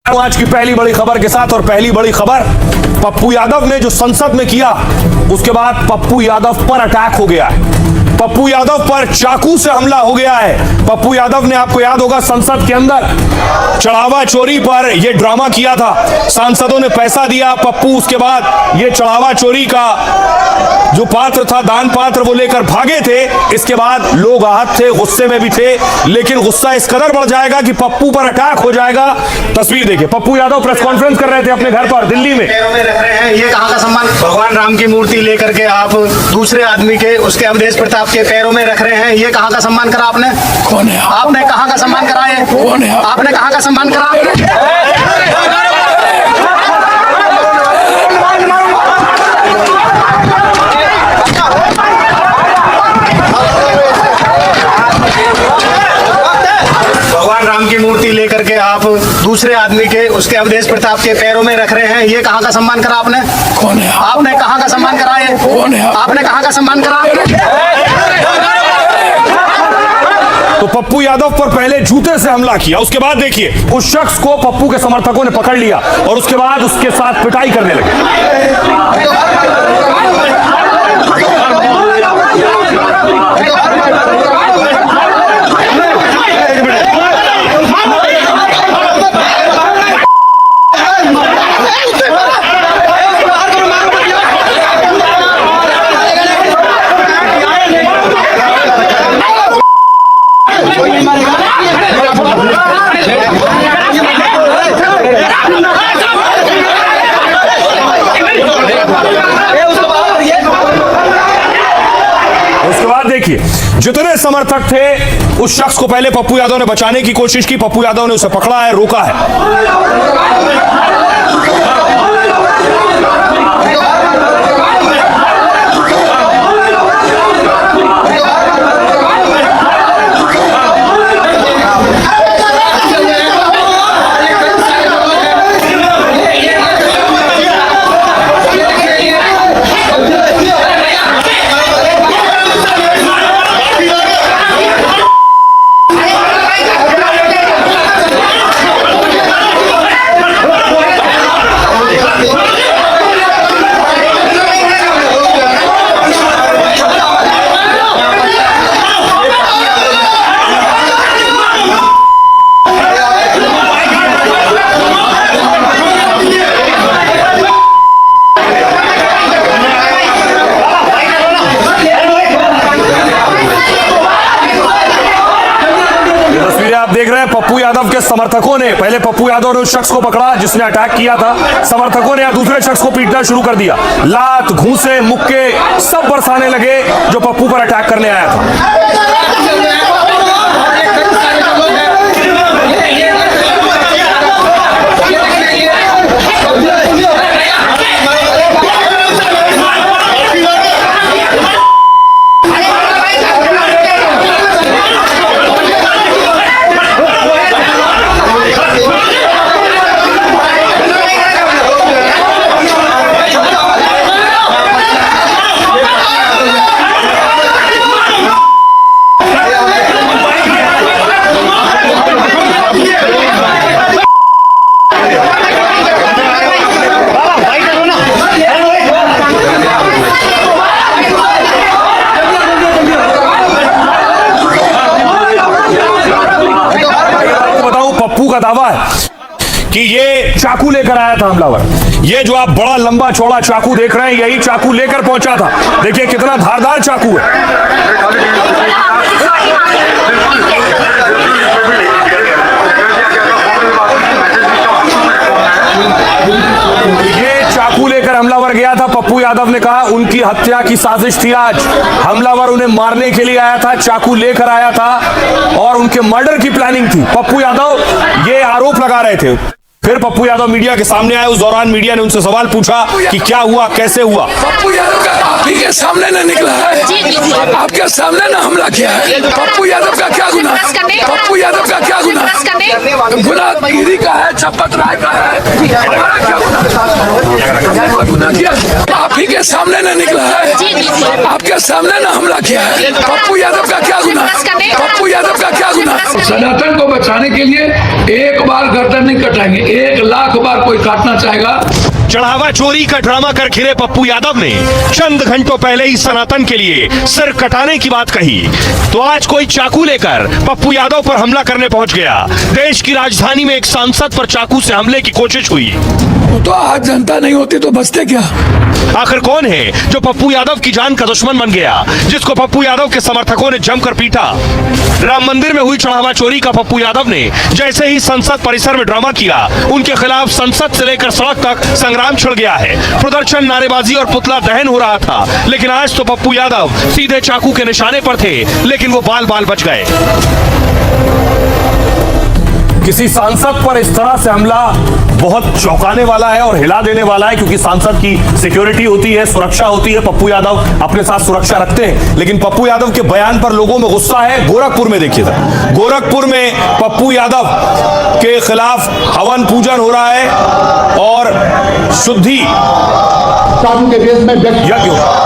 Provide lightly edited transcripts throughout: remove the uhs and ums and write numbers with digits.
आज की पहली बड़ी खबर के साथ, और पहली बड़ी खबर पप्पू यादव ने जो संसद में किया, उसके बाद पप्पू यादव पर अटैक हो गया है। पप्पू यादव पर चाकू से हमला हो गया है। पप्पू यादव ने, आपको याद होगा, संसद के अंदर चढ़ावा चोरी पर यह ड्रामा किया था। सांसदों ने पैसा दिया, पप्पू उसके बाद ये चढ़ावा चोरी का जो पात्र था, दान पात्र, वो लेकर भागे थे। इसके बाद लोग आहत थे, गुस्से में भी थे, लेकिन गुस्सा इस कदर बढ़ जाएगा कि पप्पू पर अटैक हो जाएगा। तस्वीर देखिए, पप्पू यादव प्रेस कॉन्फ्रेंस कर रहे थे अपने घर पर दिल्ली में। पैरों में रख रहे हैं, ये कहाँ का सम्मान? भगवान राम की मूर्ति लेकर के आप दूसरे आदमी के, उसके अवधेश प्रताप के पैरों में रख रहे हैं, ये कहाँ का सम्मान करा आपने? कौन है? आपने कहाँ का सम्मान करा है? कौन है? आपने कहाँ का सम्मान करा? भगवान राम की मूर्ति लेकर के आप दूसरे आदमी के, उसके अवधेश प्रताप के पैरों में रख रहे हैं, ये कहाँ का सम्मान करा आपने? कौन है? आपने कहाँ का सम्मान करा है? कौन है? आपने कहाँ का सम्मान करा? तो पप्पू यादव पर पहले जूते से हमला किया, उसके बाद देखिए उस शख्स को पप्पू के समर्थकों ने पकड़ लिया और उसके बाद उसके साथ पिटाई करने लगे। उसके बाद देखिए जितने समर्थक थे, उस शख्स को पहले पप्पू यादव ने बचाने की कोशिश की। पप्पू यादव ने उसे पकड़ा है, रोका है। आप देख रहे हैं पप्पू यादव के समर्थकों ने, पहले पप्पू यादव ने उस शख्स को पकड़ा जिसने अटैक किया था। समर्थकों ने दूसरे शख्स को पीटना शुरू कर दिया। लात, घूंसे, मुक्के सब बरसाने लगे जो पप्पू पर अटैक करने आया था। पप्पू का दावा है कि ये चाकू लेकर आया था हमलावर। ये जो आप बड़ा लंबा चौड़ा चाकू देख रहे हैं, यही चाकू लेकर पहुंचा था। देखिए कितना धारदार चाकू है। ये चाकू लेकर हमलावर गया था। पप्पू यादव ने कहा उनकी हत्या की साजिश थी। आज हमलावर उन्हें मारने के लिए आया था, चाकू लेकर आया था और उनके मर्डर की प्लानिंग थी। पप्पू यादव ये आरोप लगा रहे थे। फिर पप्पू यादव मीडिया के सामने आए। उस दौरान मीडिया ने उनसे सवाल पूछा कि क्या हुआ, कैसे हुआ। पप्पू यादव का आप ही के सामने न निकला है, आपके सामने न हमला किया है। पप्पू यादव का क्या गुना? पप्पू यादव का क्या गुना? गुनाहगिरी का है, चपत राय का है, हमारा क्या गुना किया? आप ही के सामने न निकला है, आपके सामने न हमला किया है। पप्पू यादव का क्या गुना? पप्पू यादव का क्या गुना? सनातन को बचाने के लिए एक बार गर्दन नहीं कटाएंगे, एक काटना चाहेगा। चढ़ावा चोरी का ड्रामा कर घिरे पप्पू यादव ने चंद घंटों पहले ही सनातन के लिए सिर कटाने की बात कही, तो आज कोई चाकू लेकर पप्पू यादव पर हमला करने पहुंच गया। देश की राजधानी में एक सांसद पर चाकू से हमले की कोशिश हुई। वो तो आज जनता नहीं होती तो बचते क्या। आखिर कौन है जो पप्पू यादव की जान का दुश्मन बन गया, जिसको पप्पू यादव के समर्थकों ने जमकर पीटा। राम मंदिर में हुई चढ़ावा चोरी का पप्पू यादव ने जैसे ही संसद परिसर में ड्रामा किया, उनके खिलाफ संसद से लेकर सड़क तक संग्राम छिड़ गया है। प्रदर्शन, नारेबाजी और पुतला दहन हो रहा था, लेकिन आज तो पप्पू यादव सीधे चाकू के निशाने पर थे, लेकिन वो बाल बाल बच गए। किसी सांसद पर इस तरह से हमला बहुत चौंकाने वाला है और हिला देने वाला है, क्योंकि सांसद की सिक्योरिटी होती है, सुरक्षा होती है। पप्पू यादव अपने साथ सुरक्षा रखते हैं, लेकिन पप्पू यादव के बयान पर लोगों में गुस्सा है। गोरखपुर में देखिए, गोरखपुर में पप्पू यादव के खिलाफ हवन पूजन हो रहा है और शुद्धि साधु के देश में यज्ञ हो रहा है।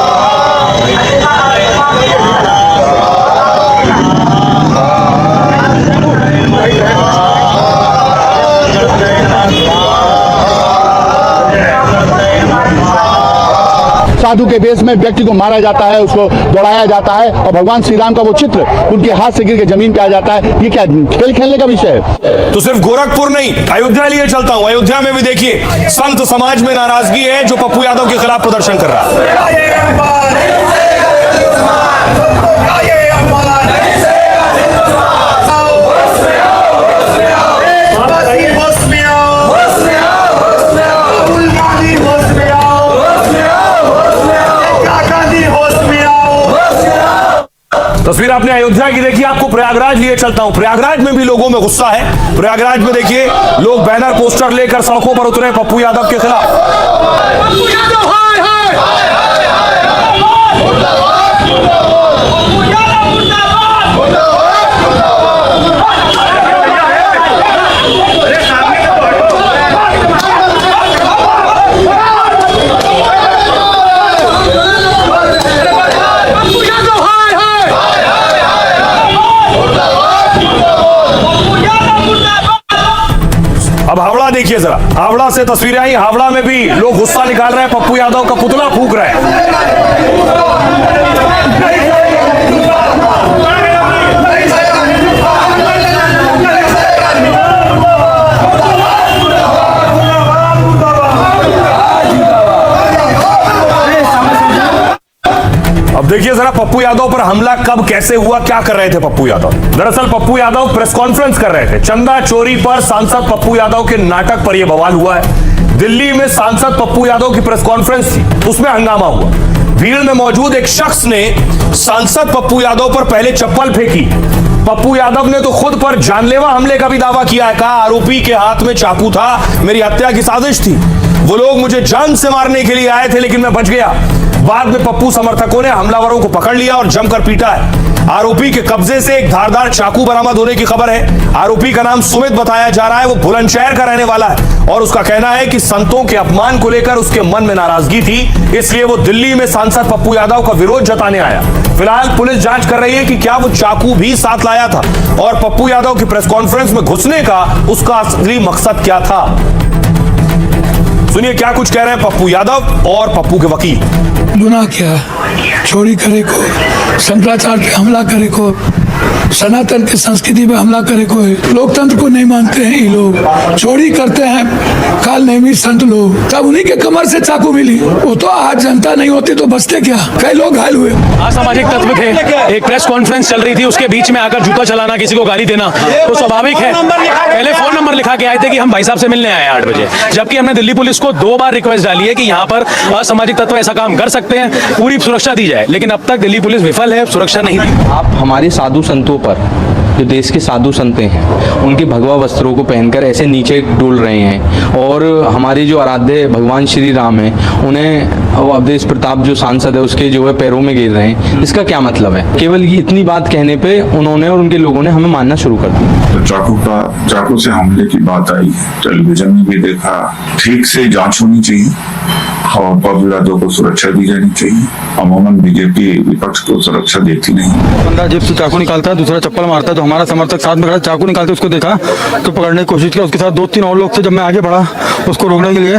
साधु के वेश में व्यक्ति को मारा जाता है, उसको दौड़ाया जाता है और भगवान श्री राम का वो चित्र उनके हाथ से गिर के जमीन पे आ जाता है। ये क्या खेल खेलने का विषय है? तो सिर्फ गोरखपुर नहीं, अयोध्या लिए चलता हूं। अयोध्या में भी देखिए संत समाज में नाराजगी है जो पप्पू यादव के खिलाफ प्रदर्शन कर रहा है। तस्वीर आपने अयोध्या की देखी, आपको प्रयागराज लिए चलता हूं। प्रयागराज में भी लोगों में गुस्सा है। प्रयागराज में देखिए लोग बैनर पोस्टर लेकर सड़कों पर उतरे पप्पू यादव के खिलाफ। अब हावड़ा देखिए जरा, हावड़ा से तस्वीरें आई। हावड़ा में भी लोग गुस्सा निकाल रहे हैं, पप्पू यादव का पुतला फूंक रहे हैं। अब देखिए जरा पप्पू यादव पर हमला कब कैसे हुआ, क्या कर रहे थे पप्पू यादव। दरअसल पप्पू यादव प्रेस कॉन्फ्रेंस कर रहे थे। चंदा चोरी पर सांसद पप्पू यादव के नाटक पर यह बवाल हुआ है। दिल्ली में सांसद पप्पू यादव की प्रेस कॉन्फ्रेंस थी, उसमें हंगामा हुआ। भीड़ में मौजूद एक शख्स ने सांसद पप्पू यादव पर पहले चप्पल फेंकी। पप्पू यादव ने तो खुद पर जानलेवा हमले का भी दावा किया है। कहा आरोपी के हाथ में चाकू था, मेरी हत्या की साजिश थी, वो लोग मुझे जान से मारने के लिए आए थे लेकिन मैं बच गया। बाद में पप्पू समर्थकों ने हमलावरों को पकड़ लिया और जमकर पीटा है। आरोपी के कब्जे से एक धारदार चाकू बरामद होने की खबर है। आरोपी का नाम सुमित बताया जा रहा है, वो बुलंदशहर का रहने वाला है और उसका कहना है कि संतों के अपमान को लेकर उसके मन में नाराजगी थी, इसलिए वो दिल्ली में सांसद पप्पू यादव का विरोध जताने आया। फिलहाल पुलिस जांच कर रही है कि क्या वो चाकू भी साथ लाया था और पप्पू यादव की प्रेस कॉन्फ्रेंस में घुसने का उसका असली मकसद क्या था। सुनिए क्या कुछ कह रहे हैं पप्पू यादव और पप्पू के वकील। गुनाह क्या, चोरी करे को, शंकराचार्य पे हमला करे को, सनातन की संस्कृति पे हमला करे को, लोकतंत्र को नहीं मानते हैं ये लोग, चोरी करते हैं काल नेमी संत लोग, तब उन्हीं के कमर से चाकू मिली। वो तो आज जनता नहीं होती तो बचते क्या, कई लोग घायल हुए। असामाजिक तत्व थे, एक प्रेस कॉन्फ्रेंस चल रही थी, उसके बीच में आकर जूता चलाना, किसी को गाली देना तो स्वाभाविक है। पहले फोन नंबर लिखा के आए थे कि हम भाई साहब से मिलने आए 8 बजे, जबकि हमने दिल्ली पुलिस को 2 बार रिक्वेस्ट डाली है कि यहाँ पर असामाजिक तत्व ऐसा काम कर सकते हैं, पूरी सुरक्षा दी जाए, लेकिन अब तक दिल्ली पुलिस विफल है, सुरक्षा नहीं दी। आप हमारे साधु संतों पर, जो देश के साधु संत हैं, उनके भगवा वस्त्रों को पहनकर ऐसे नीचे डोल रहे हैं और हमारे जो आराध्य भगवान श्री राम हैं उन्हें अवधेश प्रताप जो सांसद है उसके जो है पैरों में गिर रहे हैं। इसका क्या मतलब है? केवल ये इतनी बात कहने पे उन्होंने और उनके लोगों ने हमें मानना शुरू कर दिया। तो चाकू से हमले की बात आई, टेलीविजन में भी देखा। ठीक से जांच होनी चाहिए और पप्पू यादव को सुरक्षा दी जानी चाहिए। अमूमन बीजेपी विपक्ष को सुरक्षा देती नहीं। बंदा जेब से चाकू निकालता है, दूसरा चप्पल मारता है, तो हमारा समर्थक साथ में खड़ा चाकू निकालते उसको देखा तो पकड़ने की कोशिश किया। उसके साथ 2-3 और लोग थे। जब मैं आगे बढ़ा उसको रोकने के लिए